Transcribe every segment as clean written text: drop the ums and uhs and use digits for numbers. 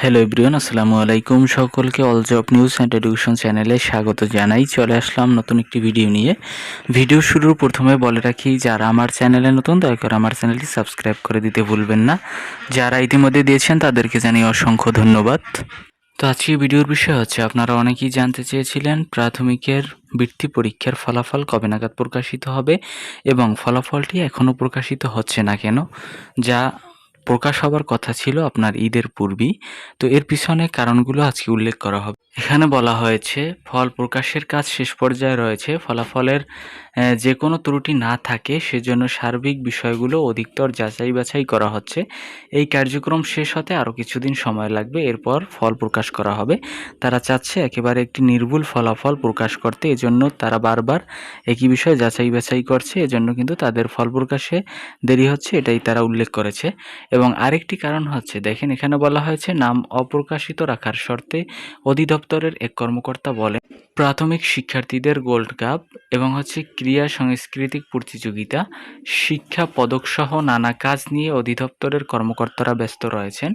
Hello everyone, আসসালামু আলাইকুম। সকলকে all job news and education চ্যানেলে স্বাগত জানাই। চলে আসলাম নতুন একটি ভিডিও নিয়ে। ভিডিও শুরুর প্রথমে বলে রাখি, যারা আমার চ্যানেলে নতুন দয়া করে আমার চ্যানেলটি সাবস্ক্রাইব করে দিতে ভুলবেন না। যারা ইতিমধ্যে দিয়েছেন তাদেরকে জানিয়ে অসংখ্য ধন্যবাদ। তো আজকে ভিডিওর বিষয় হচ্ছে, আপনারা অনেকেই জানতে চেয়েছিলেন প্রাথমিকের বৃত্তি পরীক্ষার ফলাফল কবে নাগাদ প্রকাশিত হবে এবং ফলাফলটি এখনও প্রকাশিত হচ্ছে না কেন, যা প্রকাশ হবার কথা ছিল আপনার ঈদের পূর্বেই। তো এর পিছনে কারণগুলো আজকে উল্লেখ করা হবে। এখানে বলা হয়েছে ফল প্রকাশের কাজ শেষ পর্যায়ে রয়েছে, ফলাফলের যে কোনো ত্রুটি না থাকে সেজন্য সার্বিক বিষয়গুলো অধিকতর যাচাই বাছাই করা হচ্ছে। এই কার্যক্রম শেষ হতে আরও কিছুদিন সময় লাগবে, এরপর ফল প্রকাশ করা হবে। তারা চাচ্ছে একেবারে একটি নির্ভুল ফলাফল প্রকাশ করতে, এজন্য তারা বারবার একই বিষয় যাচাই বাছাই করছে, এজন্য কিন্তু তাদের ফল প্রকাশে দেরি হচ্ছে, এটাই তারা উল্লেখ করেছে। এবং আরেকটি কারণ হচ্ছে, দেখেন এখানে বলা হয়েছে নাম অপ্রকাশিত রাখার শর্তে অধিদপ্তরের এক কর্মকর্তা বলেন, প্রাথমিক শিক্ষার্থীদের গোল্ড কাপ এবং ক্রীড়া সাংস্কৃতিক প্রতিযোগিতা, শিক্ষা পদকসহ নানা কাজ নিয়ে অধিদপ্তরের কর্মকর্তারা ব্যস্ত রয়েছেন।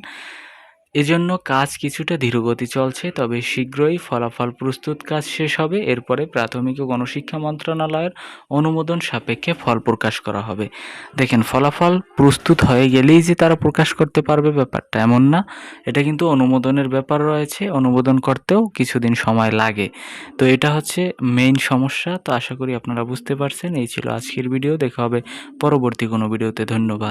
এজন্য কাজ কিছুটা ধীরগতি চলছে, তবে শীঘ্রই ফলাফল প্রস্তুত কাজ শেষ হবে। এরপরে প্রাথমিক ও গণশিক্ষা মন্ত্রণালয়ের অনুমোদন সাপেক্ষে ফল প্রকাশ করা হবে। দেখেন, ফলাফল প্রস্তুত হয়ে গেলেই যে তারা প্রকাশ করতে পারবে ব্যাপারটা এমন না, এটা কিন্তু অনুমোদনের ব্যাপার রয়েছে, অনুমোদন করতেও কিছুদিন সময় লাগে। তো এটা হচ্ছে মেইন সমস্যা। তো আশা করি আপনারা বুঝতে পারছেন। এই ছিল আজকের ভিডিও, দেখা হবে পরবর্তী কোনো ভিডিওতে। ধন্যবাদ।